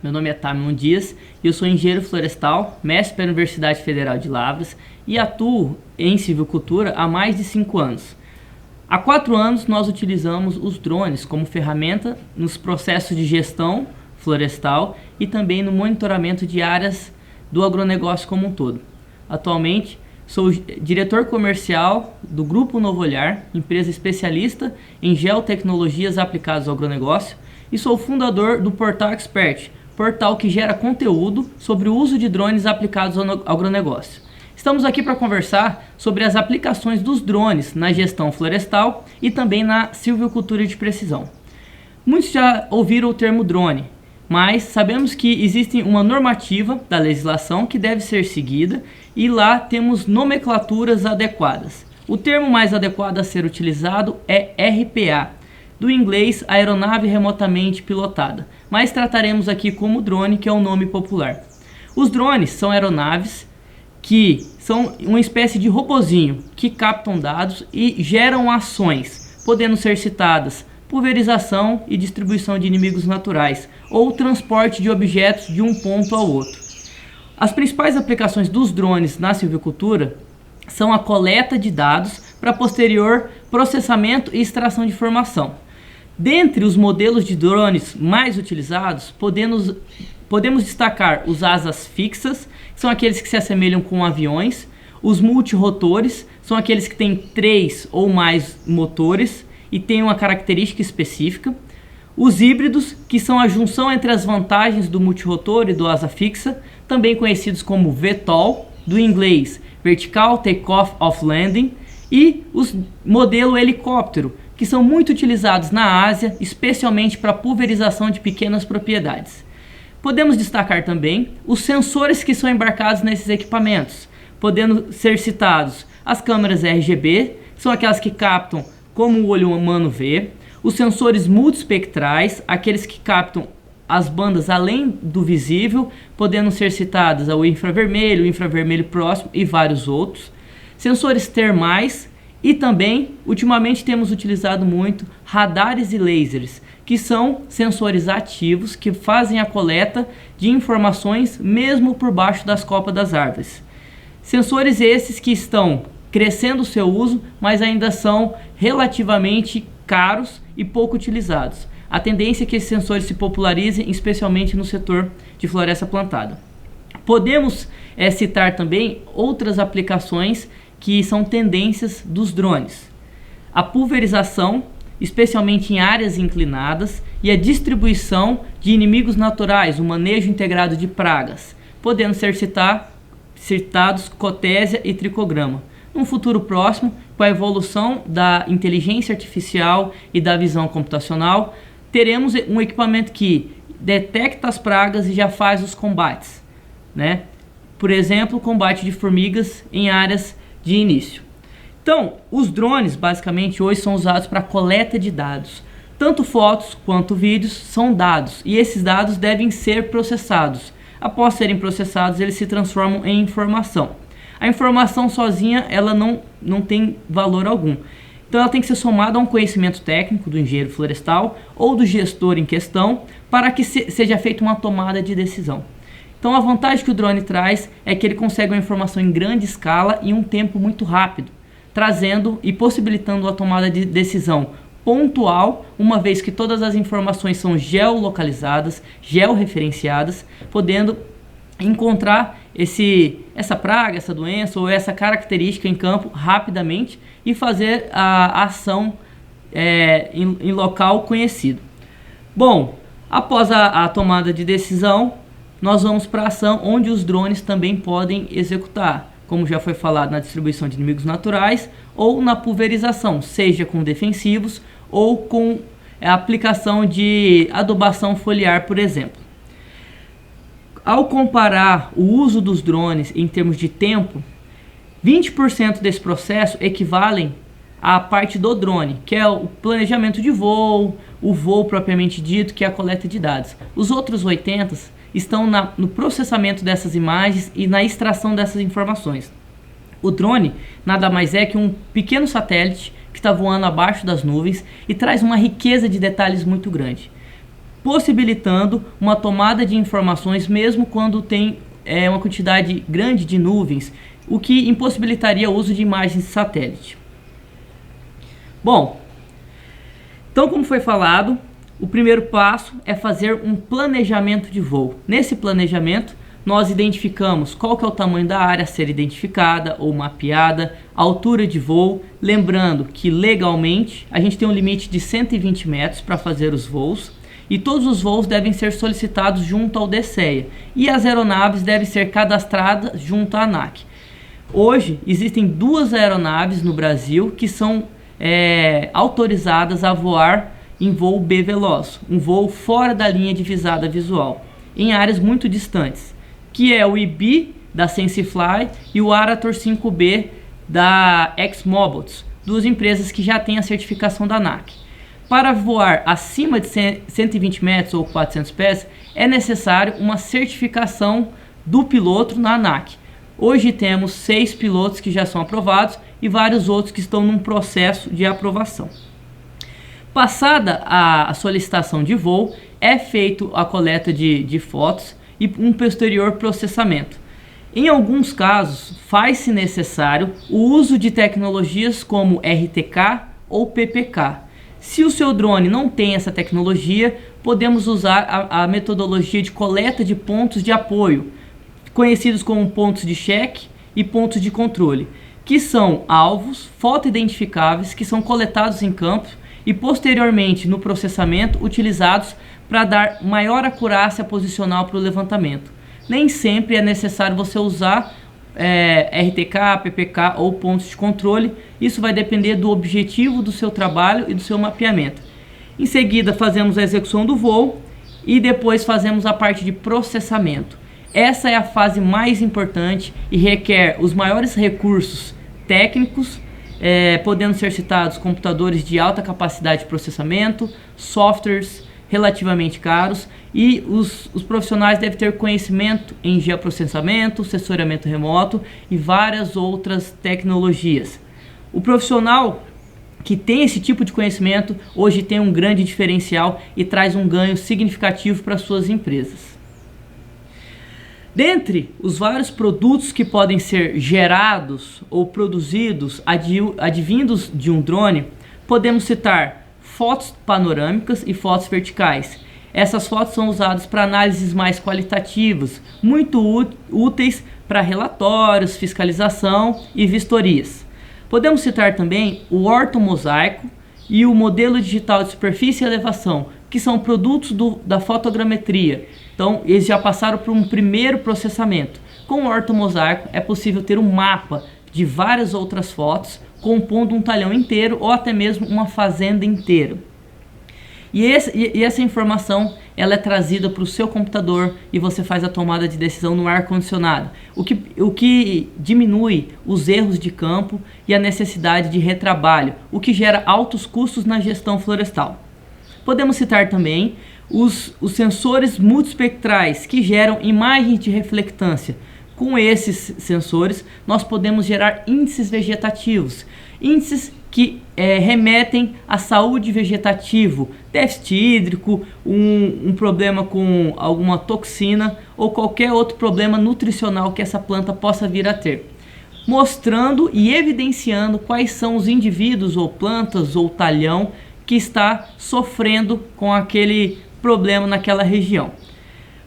Meu nome é Tamilon Dias e eu sou engenheiro florestal, mestre pela Universidade Federal de Lavras e atuo em silvicultura há mais de 5 anos. Há 4 anos nós utilizamos os drones como ferramenta nos processos de gestão florestal e também no monitoramento de áreas do agronegócio como um todo. Atualmente sou diretor comercial do Grupo Novo Olhar, empresa especialista em geotecnologias aplicadas ao agronegócio, e sou fundador do Portal Expert, portal que gera conteúdo sobre o uso de drones aplicados ao agronegócio. Estamos aqui para conversar sobre as aplicações dos drones na gestão florestal e também na silvicultura de precisão. Muitos já ouviram o termo drone, mas sabemos que existe uma normativa da legislação que deve ser seguida e lá temos nomenclaturas adequadas. O termo mais adequado a ser utilizado é RPA, do inglês aeronave remotamente pilotada, mas trataremos aqui como drone, que é o nome popular. Os drones são aeronaves que são uma espécie de robozinho que captam dados e geram ações, podendo ser citadas pulverização e distribuição de inimigos naturais ou transporte de objetos de um ponto ao outro. As principais aplicações dos drones na silvicultura são a coleta de dados para posterior processamento e extração de informação. Dentre os modelos de drones mais utilizados, podemos destacar os asas fixas, que são aqueles que se assemelham com aviões, os multirotores, são aqueles que têm 3 ou mais motores e têm uma característica específica, os híbridos, que são a junção entre as vantagens do multirotor e do asa fixa, também conhecidos como VTOL, do inglês Vertical Takeoff of Landing, e os modelo helicóptero, que são muito utilizados na Ásia, especialmente para pulverização de pequenas propriedades. Podemos destacar também os sensores que são embarcados nesses equipamentos, podendo ser citados as câmeras RGB, que são aquelas que captam como o olho humano vê, os sensores multispectrais, aqueles que captam as bandas além do visível, podendo ser citados o infravermelho próximo e vários outros, sensores termais. E também, ultimamente, temos utilizado muito radares e lasers, que são sensores ativos que fazem a coleta de informações mesmo por baixo das copas das árvores. Sensores esses que estão crescendo o seu uso, mas ainda são relativamente caros e pouco utilizados. A tendência é que esses sensores se popularizem, especialmente no setor de floresta plantada. Podemos citar também outras aplicações que são tendências dos drones. A pulverização, especialmente em áreas inclinadas, e a distribuição de inimigos naturais, o manejo integrado de pragas, podendo ser citados cotésia e tricograma. Num futuro próximo, com a evolução da inteligência artificial e da visão computacional, teremos um equipamento que detecta as pragas e já faz os combates, né? Por exemplo, o combate de formigas em áreas de início. Então, os drones basicamente hoje são usados para coleta de dados. Tanto fotos quanto vídeos são dados e esses dados devem ser processados. Após serem processados, eles se transformam em informação. A informação sozinha ela não tem valor algum. Então ela tem que ser somada a um conhecimento técnico do engenheiro florestal ou do gestor em questão para que seja feita uma tomada de decisão. Então a vantagem que o drone traz é que ele consegue uma informação em grande escala em um tempo muito rápido, trazendo e possibilitando a tomada de decisão pontual, uma vez que todas as informações são geolocalizadas, georreferenciadas, podendo encontrar essa praga, essa doença ou essa característica em campo rapidamente e fazer a ação em local conhecido. Bom, após a tomada de decisão, nós vamos para a ação onde os drones também podem executar, como já foi falado na distribuição de inimigos naturais ou na pulverização, seja com defensivos ou com a aplicação de adubação foliar, por exemplo. Ao comparar o uso dos drones em termos de tempo, 20% desse processo equivalem à parte do drone, que é o planejamento de voo, o voo propriamente dito, que é a coleta de dados. Os outros 80% estão no processamento dessas imagens e na extração dessas informações. O drone nada mais é que um pequeno satélite que está voando abaixo das nuvens e traz uma riqueza de detalhes muito grande. possibilitando uma tomada de informações mesmo quando tem uma quantidade grande de nuvens, o que impossibilitaria o uso de imagens de satélite. Bom, então como foi falado, o primeiro passo é fazer um planejamento de voo. Nesse planejamento, nós identificamos qual que é o tamanho da área a ser identificada ou mapeada, a altura de voo, lembrando que legalmente a gente tem um limite de 120 metros para fazer os voos, e todos os voos devem ser solicitados junto ao DCEA, e as aeronaves devem ser cadastradas junto à ANAC. Hoje existem 2 aeronaves no Brasil que são autorizadas a voar em voo B-Veloz, um voo fora da linha de visada visual, em áreas muito distantes, que é o IB da SenseFly e o Arator 5B da XMobiles, 2 empresas que já têm a certificação da ANAC. Para voar acima de 120 metros ou 400 pés, é necessário uma certificação do piloto na ANAC. Hoje temos 6 pilotos que já são aprovados e vários outros que estão num processo de aprovação. Passada a solicitação de voo, é feito a coleta de fotos e um posterior processamento. Em alguns casos, faz-se necessário o uso de tecnologias como RTK ou PPK. Se o seu drone não tem essa tecnologia, podemos usar a metodologia de coleta de pontos de apoio, conhecidos como pontos de cheque e pontos de controle, que são alvos foto-identificáveis que são coletados em campo e posteriormente no processamento utilizados para dar maior acurácia posicional para o levantamento. Nem sempre é necessário você usar RTK, PPK ou pontos de controle, isso vai depender do objetivo do seu trabalho e do seu mapeamento. Em seguida fazemos a execução do voo e depois fazemos a parte de processamento. Essa é a fase mais importante e requer os maiores recursos técnicos, podendo ser citados computadores de alta capacidade de processamento, softwares relativamente caros, e os profissionais devem ter conhecimento em geoprocessamento, sensoriamento remoto e várias outras tecnologias. O profissional que tem esse tipo de conhecimento hoje tem um grande diferencial e traz um ganho significativo para suas empresas. Dentre os vários produtos que podem ser gerados ou produzidos advindos de um drone, podemos citar fotos panorâmicas e fotos verticais. Essas fotos são usadas para análises mais qualitativas, muito úteis para relatórios, fiscalização e vistorias. Podemos citar também o ortomosaico e o modelo digital de superfície e elevação, que são produtos da fotogrametria. Então, eles já passaram por um primeiro processamento. Com o ortomosaico é possível ter um mapa de várias outras fotos, compondo um talhão inteiro ou até mesmo uma fazenda inteira. E essa informação ela é trazida para o seu computador e você faz a tomada de decisão no ar-condicionado, o que diminui os erros de campo e a necessidade de retrabalho, o que gera altos custos na gestão florestal. Podemos citar também os sensores multiespectrais que geram imagens de reflectância. Com esses sensores, nós podemos gerar índices vegetativos, índices que remetem à saúde vegetativa, déficit hídrico, um problema com alguma toxina ou qualquer outro problema nutricional que essa planta possa vir a ter, mostrando e evidenciando quais são os indivíduos ou plantas ou talhão que está sofrendo com aquele problema naquela região.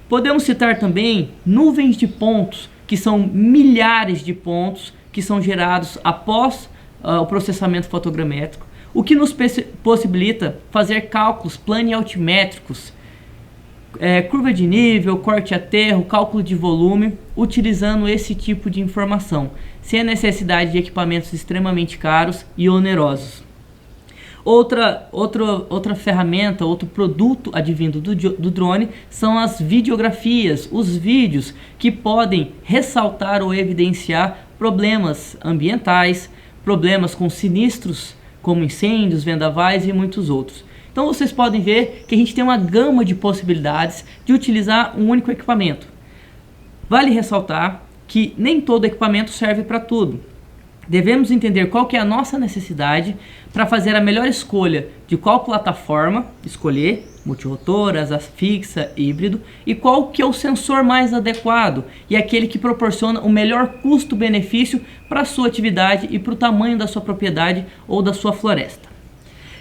Podemos citar também nuvens de pontos, que são milhares de pontos que são gerados após o processamento fotogramétrico, o que nos possibilita fazer cálculos planialtimétricos, curva de nível, corte a aterro, cálculo de volume, utilizando esse tipo de informação, sem a necessidade de equipamentos extremamente caros e onerosos. Outra ferramenta, outro produto advindo do drone são as videografias, os vídeos que podem ressaltar ou evidenciar problemas ambientais, problemas com sinistros como incêndios, vendavais e muitos outros. Então vocês podem ver que a gente tem uma gama de possibilidades de utilizar um único equipamento. Vale ressaltar que nem todo equipamento serve para tudo. Devemos entender qual que é a nossa necessidade para fazer a melhor escolha de qual plataforma escolher, multirotor, asa fixa, híbrido, e qual que é o sensor mais adequado e aquele que proporciona o melhor custo-benefício para a sua atividade e para o tamanho da sua propriedade ou da sua floresta.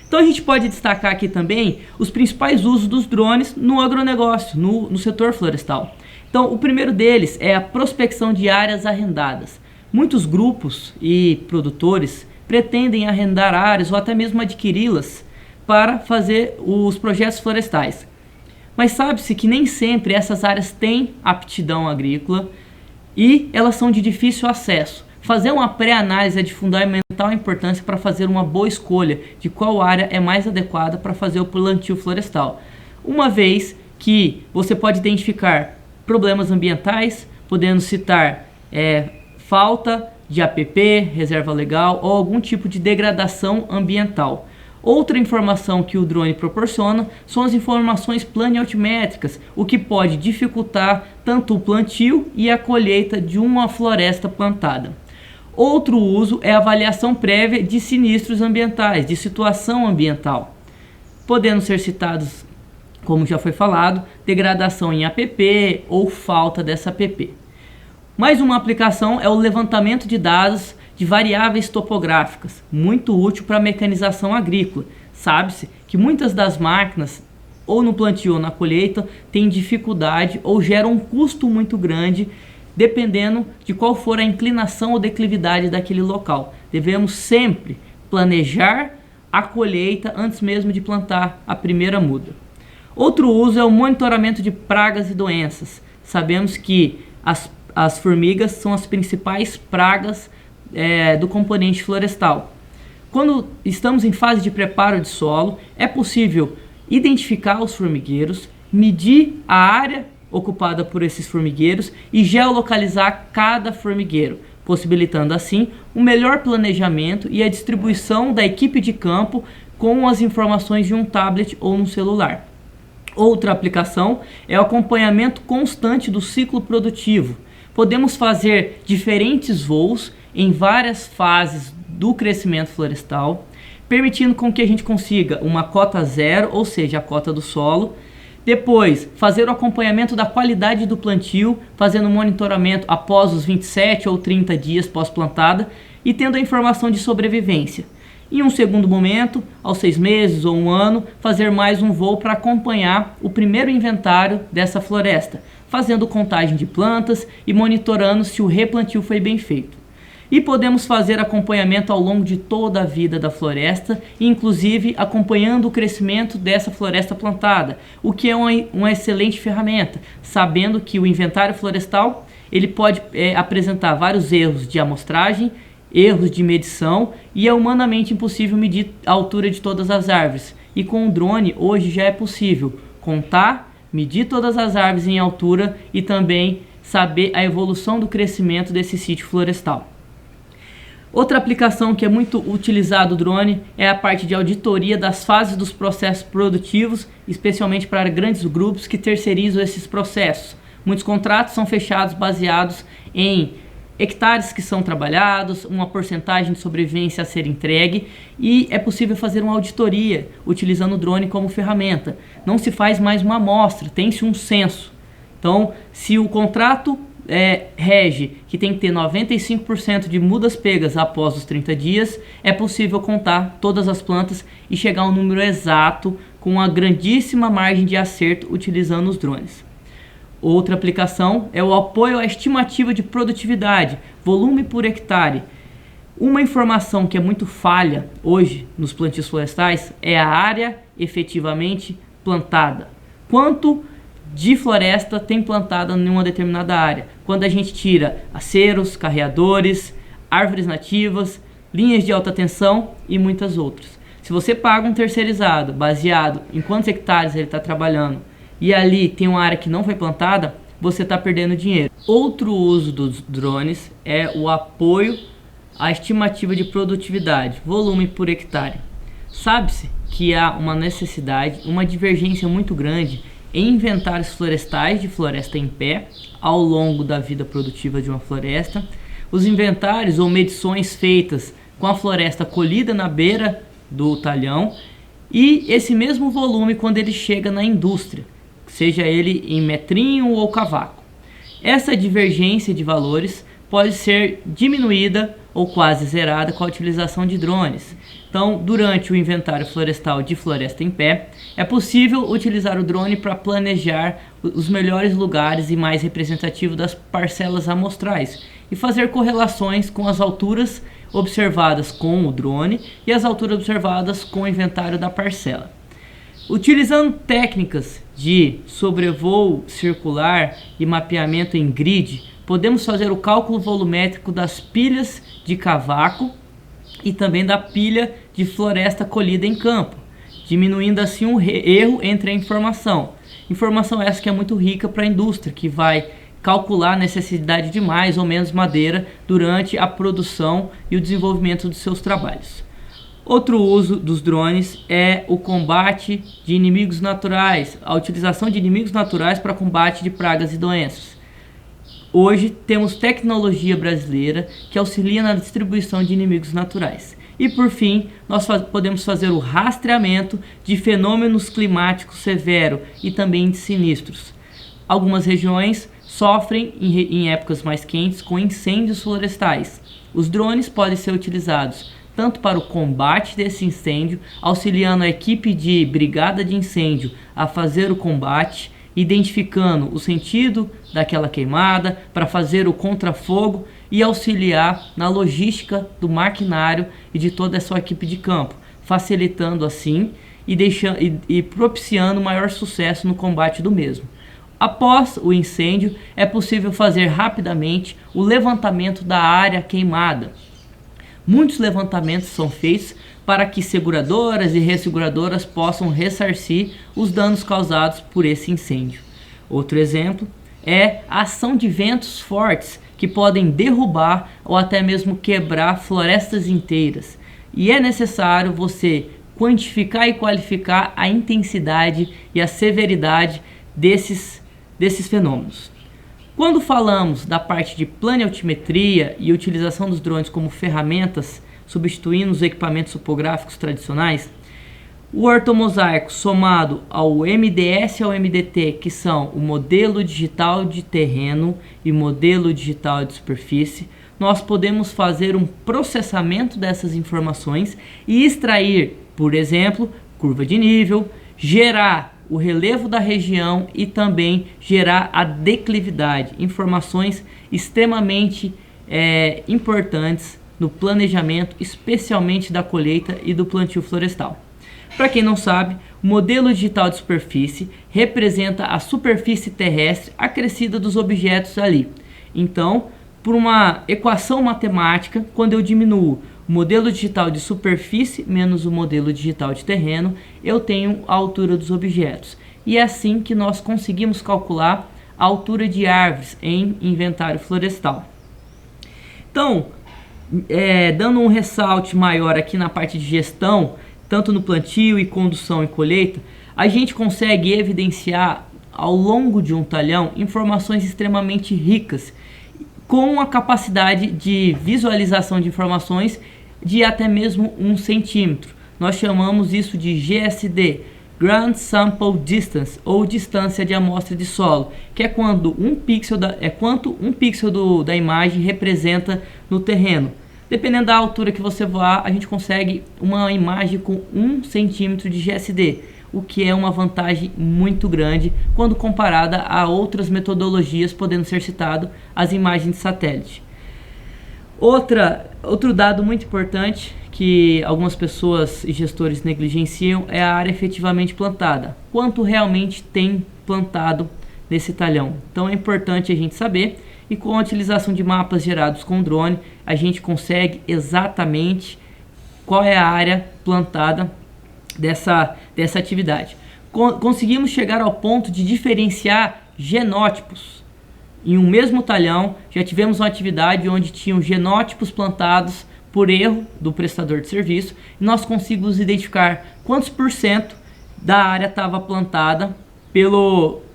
Então a gente pode destacar aqui também os principais usos dos drones no agronegócio, no setor florestal. Então o primeiro deles é a prospecção de áreas arrendadas. Muitos grupos e produtores pretendem arrendar áreas ou até mesmo adquiri-las para fazer os projetos florestais. Mas sabe-se que nem sempre essas áreas têm aptidão agrícola e elas são de difícil acesso. Fazer uma pré-análise é de fundamental importância para fazer uma boa escolha de qual área é mais adequada para fazer o plantio florestal. Uma vez que você pode identificar problemas ambientais, podendo citar falta de APP, reserva legal ou algum tipo de degradação ambiental. Outra informação que o drone proporciona são as informações planialtimétricas, o que pode dificultar tanto o plantio e a colheita de uma floresta plantada. Outro uso é a avaliação prévia de sinistros ambientais, de situação ambiental, podendo ser citados, como já foi falado, degradação em APP ou falta dessa APP. Mais uma aplicação é o levantamento de dados de variáveis topográficas, muito útil para a mecanização agrícola. Sabe-se que muitas das máquinas, ou no plantio ou na colheita, têm dificuldade ou geram um custo muito grande, dependendo de qual for a inclinação ou declividade daquele local. Devemos sempre planejar a colheita antes mesmo de plantar a primeira muda. Outro uso é o monitoramento de pragas e doenças. Sabemos que as formigas são as principais pragas do componente florestal. Quando estamos em fase de preparo de solo, é possível identificar os formigueiros, medir a área ocupada por esses formigueiros e geolocalizar cada formigueiro, possibilitando assim um melhor planejamento e a distribuição da equipe de campo com as informações de um tablet ou um celular. Outra aplicação é o acompanhamento constante do ciclo produtivo. Podemos fazer diferentes voos em várias fases do crescimento florestal, permitindo com que a gente consiga uma cota zero, ou seja, a cota do solo. Depois, fazer o acompanhamento da qualidade do plantio, fazendo monitoramento após os 27 ou 30 dias pós-plantada e tendo a informação de sobrevivência. Em um segundo momento, aos 6 meses ou 1 ano, fazer mais um voo para acompanhar o primeiro inventário dessa floresta, fazendo contagem de plantas e monitorando se o replantio foi bem feito. E podemos fazer acompanhamento ao longo de toda a vida da floresta, inclusive acompanhando o crescimento dessa floresta plantada, o que é uma excelente ferramenta, sabendo que o inventário florestal ele pode apresentar vários erros de amostragem, erros de medição e é humanamente impossível medir a altura de todas as árvores. E com o drone hoje já é possível contar, medir todas as árvores em altura e também saber a evolução do crescimento desse sítio florestal. Outra aplicação que é muito utilizado o drone é a parte de auditoria das fases dos processos produtivos, especialmente para grandes grupos que terceirizam esses processos. Muitos contratos são fechados baseados em hectares que são trabalhados, uma porcentagem de sobrevivência a ser entregue e é possível fazer uma auditoria utilizando o drone como ferramenta. Não se faz mais uma amostra, tem-se um censo. Então, se o contrato rege que tem que ter 95% de mudas pegas após os 30 dias, é possível contar todas as plantas e chegar a um número exato com uma grandíssima margem de acerto utilizando os drones. Outra aplicação é o apoio à estimativa de produtividade, volume por hectare. Uma informação que é muito falha hoje nos plantios florestais é a área efetivamente plantada. Quanto de floresta tem plantada em uma determinada área? Quando a gente tira aceros, carreadores, árvores nativas, linhas de alta tensão e muitas outras. Se você paga um terceirizado baseado em quantos hectares ele está trabalhando e ali tem uma área que não foi plantada, você está perdendo dinheiro. Outro uso dos drones é o apoio à estimativa de produtividade, volume por hectare. Sabe-se que há uma necessidade, uma divergência muito grande em inventários florestais de floresta em pé ao longo da vida produtiva de uma floresta, os inventários ou medições feitas com a floresta colhida na beira do talhão e esse mesmo volume quando ele chega na indústria, seja ele em metrinho ou cavaco. Essa divergência de valores pode ser diminuída ou quase zerada com a utilização de drones. Então, durante o inventário florestal de floresta em pé, é possível utilizar o drone para planejar os melhores lugares e mais representativos das parcelas amostrais e fazer correlações com as alturas observadas com o drone e as alturas observadas com o inventário da parcela. Utilizando técnicas de sobrevoo circular e mapeamento em grid, podemos fazer o cálculo volumétrico das pilhas de cavaco e também da pilha de floresta colhida em campo, diminuindo assim o erro entre a informação. Informação essa que é muito rica para a indústria, que vai calcular a necessidade de mais ou menos madeira durante a produção e o desenvolvimento dos seus trabalhos. Outro uso dos drones é o combate de inimigos naturais, a utilização de inimigos naturais para combate de pragas e doenças. Hoje temos tecnologia brasileira que auxilia na distribuição de inimigos naturais. E por fim, nós podemos fazer o rastreamento de fenômenos climáticos severos e também de sinistros. Algumas regiões sofrem em épocas mais quentes com incêndios florestais. Os drones podem ser utilizados tanto para o combate desse incêndio, auxiliando a equipe de brigada de incêndio a fazer o combate, identificando o sentido daquela queimada para fazer o contrafogo e auxiliar na logística do maquinário e de toda a sua equipe de campo, facilitando assim e propiciando maior sucesso no combate do mesmo. Após o incêndio, é possível fazer rapidamente o levantamento da área queimada. Muitos levantamentos são feitos para que seguradoras e resseguradoras possam ressarcir os danos causados por esse incêndio. Outro exemplo é a ação de ventos fortes que podem derrubar ou até mesmo quebrar florestas inteiras. E é necessário você quantificar e qualificar a intensidade e a severidade desses fenômenos. Quando falamos da parte de planaltimetria e utilização dos drones como ferramentas, substituindo os equipamentos topográficos tradicionais, o ortomosaico somado ao MDS e ao MDT, que são o modelo digital de terreno e modelo digital de superfície, nós podemos fazer um processamento dessas informações e extrair, por exemplo, curva de nível, gerar o relevo da região e também gerar a declividade, informações extremamente importantes no planejamento, especialmente da colheita e do plantio florestal. Para quem não sabe, o modelo digital de superfície representa a superfície terrestre acrescida dos objetos ali. Então, por uma equação matemática, quando eu diminuo o modelo digital de superfície menos o modelo digital de terreno, eu tenho a altura dos objetos. E é assim que nós conseguimos calcular a altura de árvores em inventário florestal. Então, dando um ressalte maior aqui na parte de gestão, tanto no plantio e condução e colheita, a gente consegue evidenciar ao longo de um talhão informações extremamente ricas, com a capacidade de visualização de informações de até mesmo 1 centímetro. Nós chamamos isso de GSD, Ground Sample Distance, ou distância de amostra de solo, que é quando quanto um pixel da imagem representa no terreno. Dependendo da altura que você voar, a gente consegue uma imagem com 1 centímetro de GSD, o que é uma vantagem muito grande quando comparada a outras metodologias, podendo ser citado as imagens de satélite. Outro dado muito importante que algumas pessoas e gestores negligenciam é a área efetivamente plantada. Quanto realmente tem plantado nesse talhão. Então é importante a gente saber, e com a utilização de mapas gerados com drone, a gente consegue exatamente qual é a área plantada dessa atividade. Conseguimos chegar ao ponto de diferenciar genótipos. Em um mesmo talhão, já tivemos uma atividade onde tinham genótipos plantados por erro do prestador de serviço, e nós conseguimos identificar quantos % da área estava plantada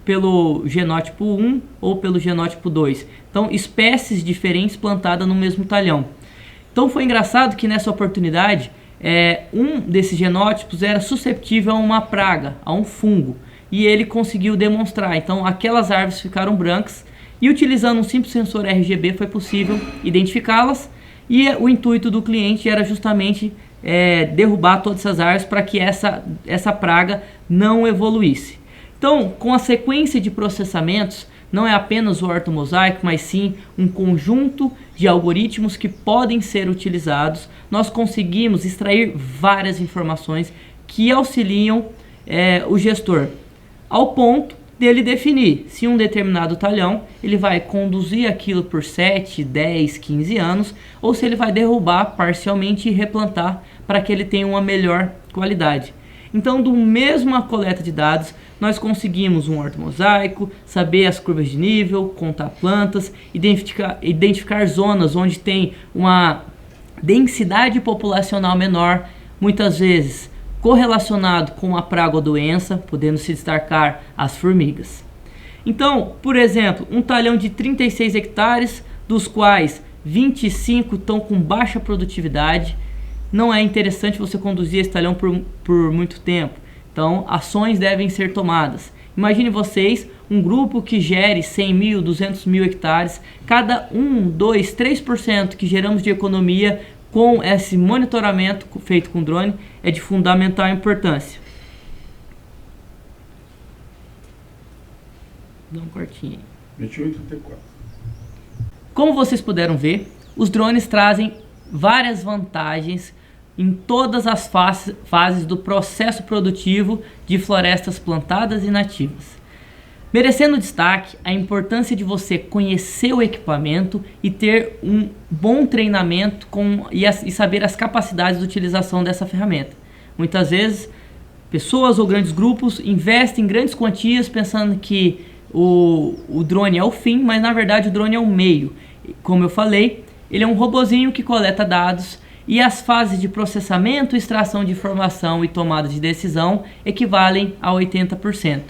pelo genótipo 1 ou pelo genótipo 2. Então, espécies diferentes plantadas no mesmo talhão. Então, foi engraçado que nessa oportunidade, um desses genótipos era susceptível a uma praga, a um fungo. E ele conseguiu demonstrar. Então, aquelas árvores ficaram brancas e utilizando um simples sensor RGB foi possível identificá-las. E o intuito do cliente era justamente derrubar todas essas árvores para que essa praga não evoluísse. Então, com a sequência de processamentos, não é apenas o ortomosaico, mas sim um conjunto de algoritmos que podem ser utilizados. Nós conseguimos extrair várias informações que auxiliam o gestor, ao ponto dele definir se um determinado talhão ele vai conduzir aquilo por 7, 10, 15 anos, ou se ele vai derrubar parcialmente e replantar para que ele tenha uma melhor qualidade. Então, do mesma coleta de dados, nós conseguimos um ortomosaico, saber as curvas de nível, contar plantas, identificar zonas onde tem uma densidade populacional menor, muitas vezes correlacionado com uma praga ou doença, podendo se destacar as formigas. Então, por exemplo, um talhão de 36 hectares, dos quais 25 estão com baixa produtividade, não é interessante você conduzir esse talhão por muito tempo. Então, ações devem ser tomadas. Imagine vocês um grupo que gere 100 mil, 200 mil hectares. Cada 1, 2, 3% que geramos de economia com esse monitoramento feito com drone é de fundamental importância. Dá um cortinho aí. 21,34. Como vocês puderam ver, os drones trazem várias vantagens em todas as fases do processo produtivo de florestas plantadas e nativas. Merecendo destaque a importância de você conhecer o equipamento e ter um bom treinamento e saber as capacidades de utilização dessa ferramenta. Muitas vezes, pessoas ou grandes grupos investem em grandes quantias pensando que o drone é o fim, mas na verdade o drone é o meio. Como eu falei, ele é um robozinho que coleta dados e as fases de processamento, extração de informação e tomada de decisão equivalem a 80%.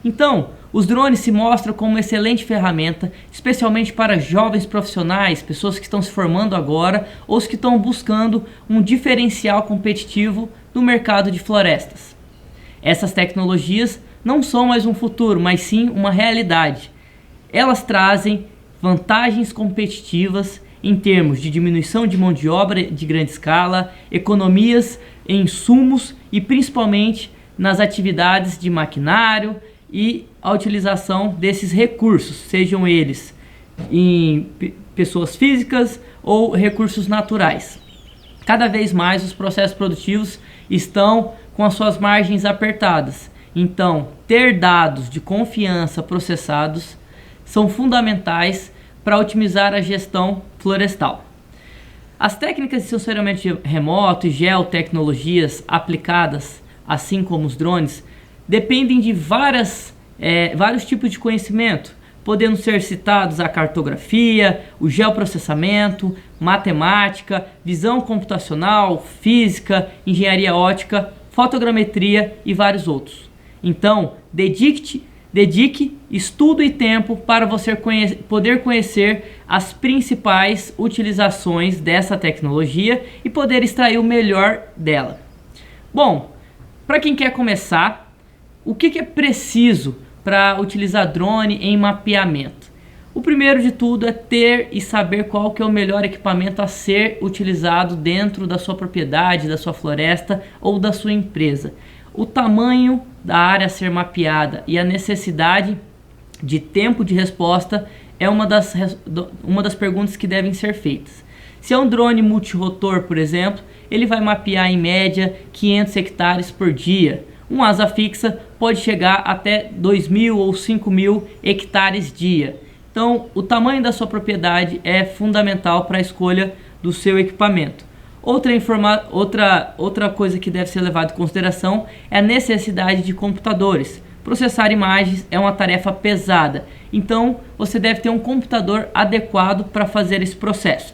Então, os drones se mostram como uma excelente ferramenta, especialmente para jovens profissionais, pessoas que estão se formando agora ou os que estão buscando um diferencial competitivo no mercado de florestas. Essas tecnologias não são mais um futuro, mas sim uma realidade. Elas trazem vantagens competitivas em termos de diminuição de mão de obra de grande escala, economias em insumos e principalmente nas atividades de maquinário e a utilização desses recursos, sejam eles em pessoas físicas ou recursos naturais. Cada vez mais os processos produtivos estão com as suas margens apertadas. Então, ter dados de confiança processados são fundamentais para otimizar a gestão florestal. As técnicas de sensoriamento remoto e geotecnologias aplicadas, assim como os drones, dependem de vários tipos de conhecimento, podendo ser citados a cartografia, o geoprocessamento, matemática, visão computacional, física, engenharia óptica, fotogrametria e vários outros. Então, dedique estudo e tempo para você poder conhecer as principais utilizações dessa tecnologia e poder extrair o melhor dela. Bom, para quem quer começar, o que é preciso para utilizar drone em mapeamento? O primeiro de tudo é ter e saber qual que é o melhor equipamento a ser utilizado dentro da sua propriedade, da sua floresta ou da sua empresa. O tamanho da área a ser mapeada e a necessidade de tempo de resposta é uma das perguntas que devem ser feitas. Se é um drone multirotor, por exemplo, ele vai mapear em média 500 hectares por dia. Um asa fixa pode chegar até 2.000 ou 5.000 hectares dia. Então, o tamanho da sua propriedade é fundamental para a escolha do seu equipamento. Outra coisa que deve ser levada em consideração é a necessidade de computadores. Processar imagens é uma tarefa pesada, então você deve ter um computador adequado para fazer esse processo.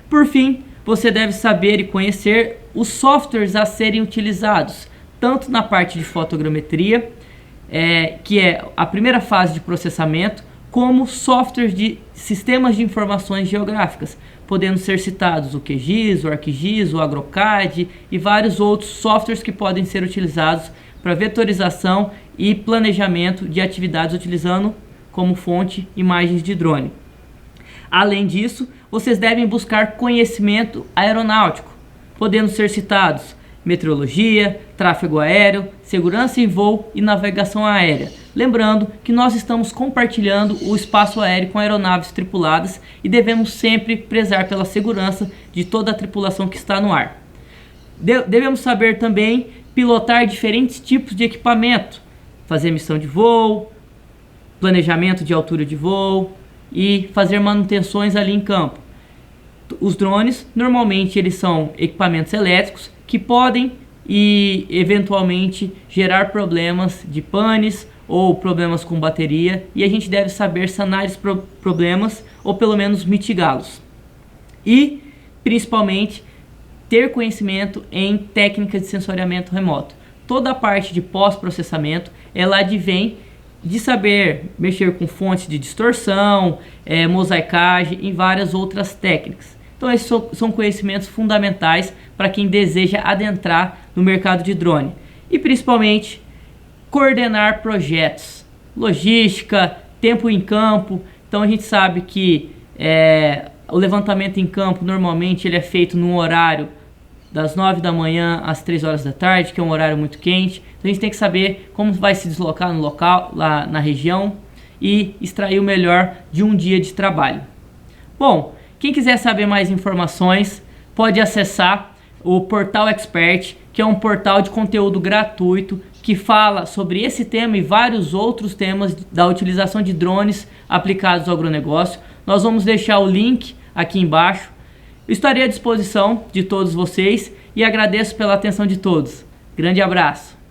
Por fim, você deve saber e conhecer os softwares a serem utilizados, tanto na parte de fotogrametria, que é a primeira fase de processamento, como softwares de sistemas de informações geográficas, podendo ser citados o QGIS, o ArcGIS, o AgroCAD e vários outros softwares que podem ser utilizados para vetorização e planejamento de atividades utilizando como fonte imagens de drone. Além disso, vocês devem buscar conhecimento aeronáutico, podendo ser citados meteorologia, tráfego aéreo, segurança em voo e navegação aérea. Lembrando que nós estamos compartilhando o espaço aéreo com aeronaves tripuladas e devemos sempre prezar pela segurança de toda a tripulação que está no ar. Devemos saber também pilotar diferentes tipos de equipamento, fazer missão de voo, planejamento de altura de voo e fazer manutenções ali em campo. Os drones, normalmente, eles são equipamentos elétricos que podem e eventualmente gerar problemas de panes ou problemas com bateria, e a gente deve saber sanar esses problemas ou pelo menos mitigá-los. E, principalmente, ter conhecimento em técnicas de sensoriamento remoto. Toda a parte de pós-processamento, ela advém de saber mexer com fontes de distorção, mosaicagem e várias outras técnicas. Então esses são conhecimentos fundamentais para quem deseja adentrar no mercado de drone. E principalmente, coordenar projetos, logística, tempo em campo. Então a gente sabe que o levantamento em campo normalmente ele é feito num horário das 9 da manhã às 3 horas da tarde, que é um horário muito quente. Então a gente tem que saber como vai se deslocar no local, lá na região, e extrair o melhor de um dia de trabalho. Bom, quem quiser saber mais informações, pode acessar o Portal Expert, que é um portal de conteúdo gratuito que fala sobre esse tema e vários outros temas da utilização de drones aplicados ao agronegócio. Nós vamos deixar o link aqui embaixo. Eu estarei à disposição de todos vocês e agradeço pela atenção de todos. Grande abraço!